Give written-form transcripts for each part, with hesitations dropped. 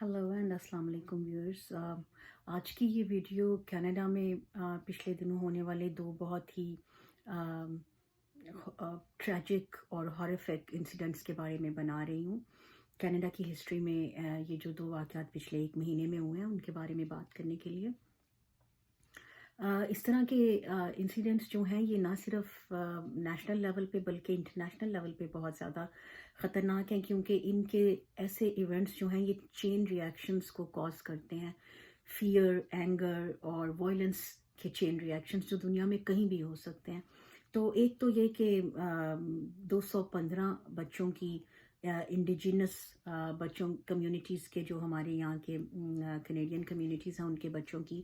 Hello and अस्सलाम वालेकुम viewers. आज की ये वीडियो कनाडा में पिछले दिनों होने वाले दो बहुत ही ट्रैजिक और हॉरिफिक इंसिडेंट्स के बारे में बना रही हूँ। कनाडा की हिस्ट्री में ये जो दो वाक़यात पिछले एक महीने में हुए हैं उनके बारे में बात करने के लिए। इस तरह के इंसिडेंट्स जो हैं ये ना सिर्फ नेशनल लेवल पे बल्कि इंटरनेशनल लेवल पे बहुत ज़्यादा ख़तरनाक हैं, क्योंकि इनके ऐसे इवेंट्स जो हैं ये चेन रिएक्शंस को कॉज करते हैं। फियर, एंगर और वायलेंस के चेन रिएक्शंस जो दुनिया में कहीं भी हो सकते हैं। तो एक तो ये कि 215 बच्चों की इंडिजिनस बच्चों कम्युनिटीज़ के जो हमारे यहाँ के कनेडियन कम्युनिटीज़ हैं उनके बच्चों की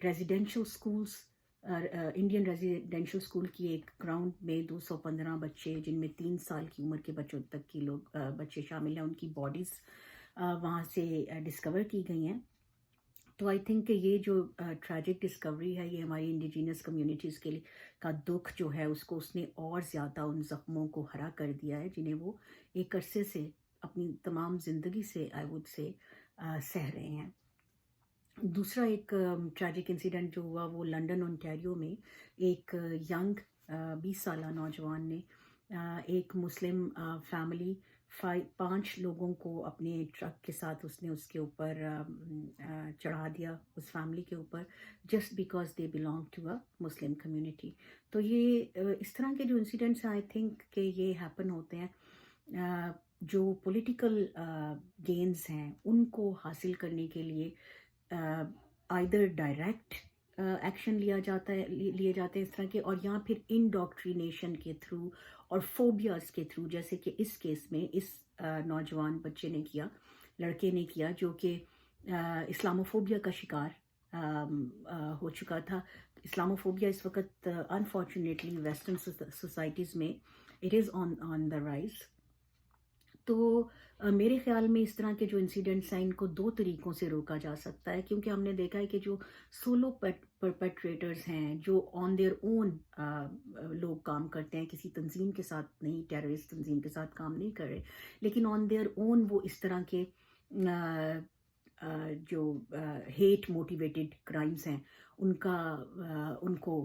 residential schools, Indian residential school की एक ग्राउंड में 215 बच्चे जिनमें 3 साल की उम्र के बच्चों तक की लोग बच्चे शामिल हैं, उनकी बॉडीज़ वहाँ से डिस्कवर की गई हैं। तो आई थिंक कि ये जो ट्रैजिक डिस्कवरी है ये हमारी इंडिजिनस कम्युनिटीज़ के लिए का दुख जो है उसको उसने और ज़्यादा उन ज़ख्मों को हरा कर दिया है जिन्हें वो एक अरसे से अपनी तमाम ज़िंदगी से आई वुड से सह रहे हैं। दूसरा एक ट्रैजिक इंसिडेंट जो हुआ वो लंदन ओंटारियो में एक यंग 20 साला नौजवान ने एक मुस्लिम फैमिली 5 लोगों को अपने ट्रक के साथ उसने उसके ऊपर चढ़ा दिया, उस फैमिली के ऊपर, just because they belong to a Muslim community. तो ये इस तरह के जो इंसिडेंट्स हैं आई थिंक कि ये हैपन होते हैं जो पॉलिटिकल गेन्स हैं उनको हासिल करने के लिए आइदर डायरेक्ट एक्शन लिए जाते हैं इस तरह के, और या फिर इंडोक्ट्रिनेशन के थ्रू और फोबियाज के थ्रू, जैसे कि इस केस में इस नौजवान बच्चे ने किया, लड़के ने किया, जो कि इस्लामोफोबिया का शिकार हो चुका था। इस्लामोफोबिया इस वक्त अनफॉर्चुनेटली वेस्टर्न सोसाइटीज़ में it is on the rise. तो मेरे ख्याल में इस तरह के जो इंसिडेंट्स हैं इनको 2 तरीक़ों से रोका जा सकता है, क्योंकि हमने देखा है कि जो सोलो परपेट्रेटर्स हैं, जो ऑन देयर ओन लोग काम करते हैं, किसी तंजीम के साथ नहीं, टेररिस्ट तंजीम के साथ काम नहीं कर रहे, लेकिन ऑन देयर ओन वो इस तरह के जो हेट मोटिवेटेड क्राइम्स हैं उनको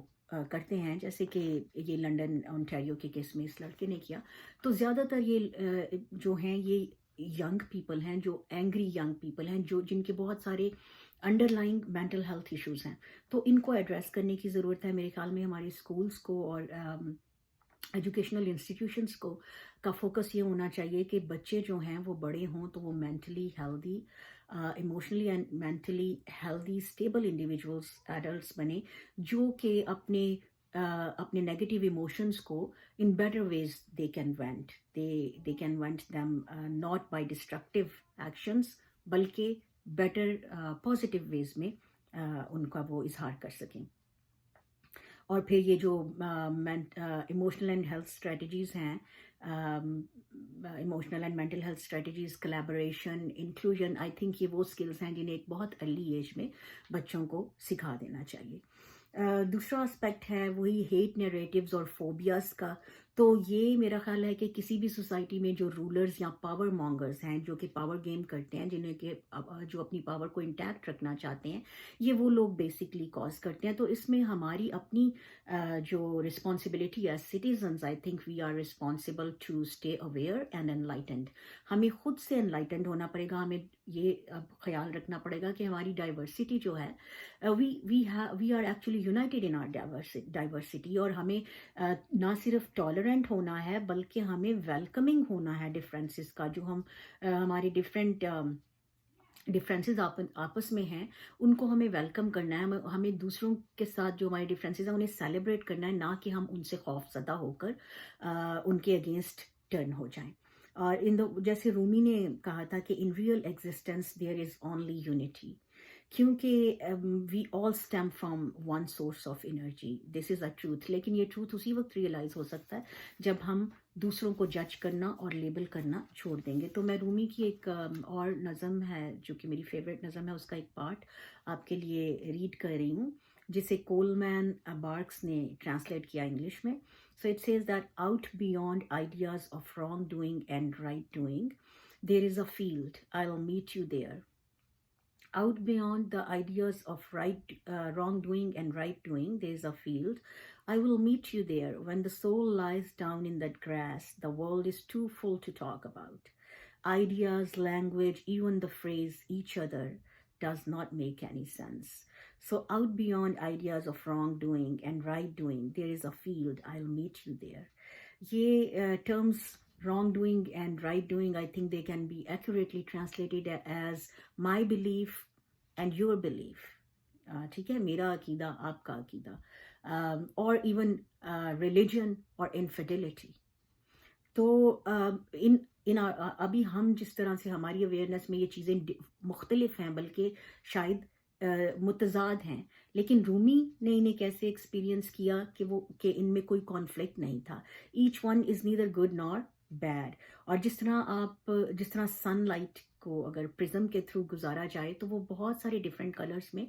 करते हैं, जैसे कि ये लंदन ओंटारियो के केस में इस लड़के ने किया। तो ज़्यादातर ये जो हैं ये यंग पीपल हैं, जो एंग्री यंग पीपल हैं, जो जिनके बहुत सारे अंडरलाइंग मेंटल हेल्थ इश्यूज़ हैं। तो इनको एड्रेस करने की ज़रूरत है मेरे ख्याल में। हमारे स्कूल्स को और एजुकेशनल इंस्टीट्यूशंस को का फोकस ये होना चाहिए कि बच्चे जो हैं वो बड़े हों तो वो mentally healthy, emotionally and mentally healthy stable individuals, adults बने, जो कि अपने नेगेटिव इमोशंस को in better ways they can vent them, not by destructive actions बल्कि बेटर पॉजिटिव वेज में उनका वो इजहार कर सकें। और फिर ये जो इमोशनल एंड हेल्थ स्ट्रेटजीज़ हैं, emotional and mental health strategies, collaboration, inclusion, I think ये वो स्किल्स हैं जिन्हें एक बहुत अर्ली एज में बच्चों को सिखा देना चाहिए। दूसरा एस्पेक्ट है वही हेट नैरेटिव्स और फोबियाज का। तो ये मेरा ख्याल है कि किसी भी सोसाइटी में जो रूलर्स या पावर मॉन्गर्स हैं, जो कि पावर गेम करते हैं, जिन्हें के जो अपनी पावर को इंटैक्ट रखना चाहते हैं, ये वो लोग बेसिकली कॉज करते हैं। तो इसमें हमारी अपनी जो रिस्पॉन्सिबिलिटी है citizens, I think we are responsible to stay aware and enlightened. हमें खुद से एनलाइटेंड होना पड़ेगा। हमें ये अब ख्याल रखना पड़ेगा कि हमारी डाइवर्सिटी जो है, we are actually united in our diversity, और हमें ना सिर्फ टॉलरेंट होना है बल्कि हमें वेलकमिंग होना है डिफरेंसेस का। जो हम हमारी डिफरेंसेस आपस में हैं उनको हमें वेलकम करना है। हमें दूसरों के साथ जो हमारे डिफरेंसेस हैं उन्हें सेलिब्रेट करना है, ना कि हम उनसे खौफजदा होकर उनके अगेंस्ट टर्न हो जाएं। और जैसे रूमी ने कहा था कि in real existence there is only unity, क्योंकि we all stem from one source of energy, this is a truth. लेकिन ये ट्रूथ उसी वक्त रियलाइज हो सकता है जब हम दूसरों को जज करना और लेबल करना छोड़ देंगे। तो मैं रूमी की एक और नज़म है जो कि मेरी फेवरेट नज़म है, उसका एक पार्ट आपके लिए रीड कर रही हूँ, जिसे कोलमैन बार्क्स ने ट्रांसलेट किया इंग्लिश में। So it says that out beyond ideas of wrong doing and right doing, there is a field, I will meet you there, Out beyond the ideas of wrongdoing and right doing, there is a field. I will meet you there. When the soul lies down in that grass, the world is too full to talk about. Ideas, language, even the phrase each other does not make any sense. So, out beyond ideas of wrongdoing and right doing, there is a field. I'll meet you there. ये terms wrongdoing and right doing, I think they can be accurately translated as my belief and your belief. ठीक है, मेरा अकीदा आपका अकीदा, or even religion or infidelity. तो इन अभी हम जिस तरह से हमारी अवेयरनेस में ये चीज़ें मुख्तलिफ हैं, बल्कि शायद मुतजाद हैं, लेकिन रूमी ने इन्हें कैसे एक्सपीरियंस किया कि इनमें कोई कॉन्फ्लिक्ट नहीं था. Each one is neither good nor bad. और जिस तरह सनलाइट को अगर प्रिज्म के थ्रू गुजारा जाए तो वो बहुत सारे डिफरेंट कलर्स में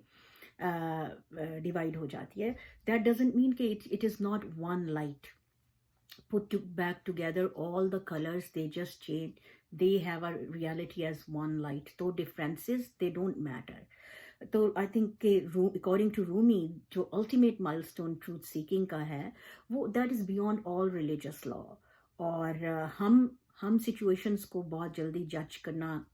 डिवाइड हो जाती है. दैट डजंट मीन कि it is not one light back together. All the colors, they just change, they have a reality as one light. So differences, they don't matter. तो I think कि according to Rumi जो ultimate milestone truth seeking का है वो that is beyond all religious law. और हम situations को बहुत जल्दी जज करना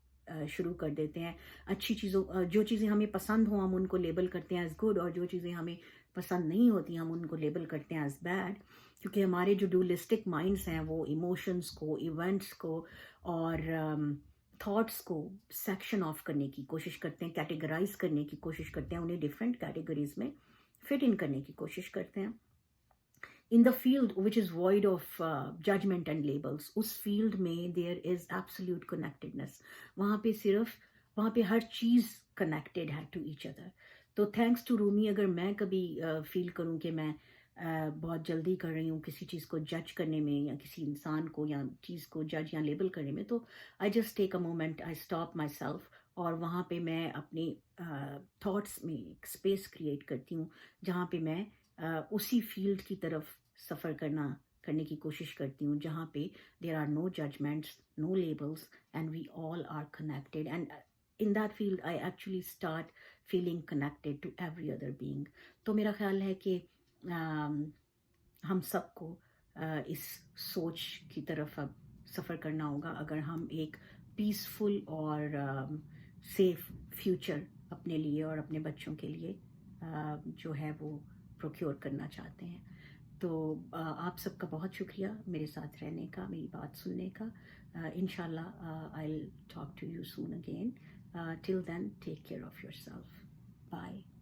शुरू कर देते हैं. अच्छी चीज़ों, जो चीज़ें हमें पसंद हो हम उनको लेबल करते हैं एज गुड, और जो चीज़ें हमें पसंद नहीं होती हम उनको लेबल करते हैं एज बैड, क्योंकि हमारे जो डुअलिस्टिक माइंड्स हैं वो इमोशंस को, इवेंट्स को और थॉट्स को सेक्शन ऑफ करने की कोशिश करते हैं, कैटेगराइज करने की कोशिश करते हैं, उन्हें डिफरेंट कैटेगरीज में फिट इन करने की कोशिश करते हैं. In the field which is void of judgement and labels, उस फील्ड में देयर इज़ एब्सोल्यूट कनेक्टेडनेस. वहाँ पे हर चीज़ कनेक्टेड है टू ईच अदर. तो थैंक्स टू रूमी, अगर मैं कभी फील करूँ कि मैं बहुत जल्दी कर रही हूँ किसी चीज़ को जज करने में या किसी इंसान को या चीज़ को जज या लेबल करने में, तो I just take a moment, I stop myself, और वहाँ पे मैं अपनी थॉट्स में एक स्पेस क्रिएट करती हूँ जहाँ पे मैं उसी फील्ड की तरफ सफ़र करने की कोशिश करती हूँ जहाँ पे there are no judgements, no labels, and we all are connected. And in that field I actually start feeling connected to every other being. तो मेरा ख्याल है कि हम सबको इस सोच की तरफ अब सफ़र करना होगा अगर हम एक पीसफुल और सेफ फ्यूचर अपने लिए और अपने बच्चों के लिए जो है वो प्रोक्योर करना चाहते हैं. तो आप सबका बहुत शुक्रिया मेरे साथ रहने का, मेरी बात सुनने का. इंशाल्लाह I'll talk to you soon again. Till then, take care of yourself. Bye.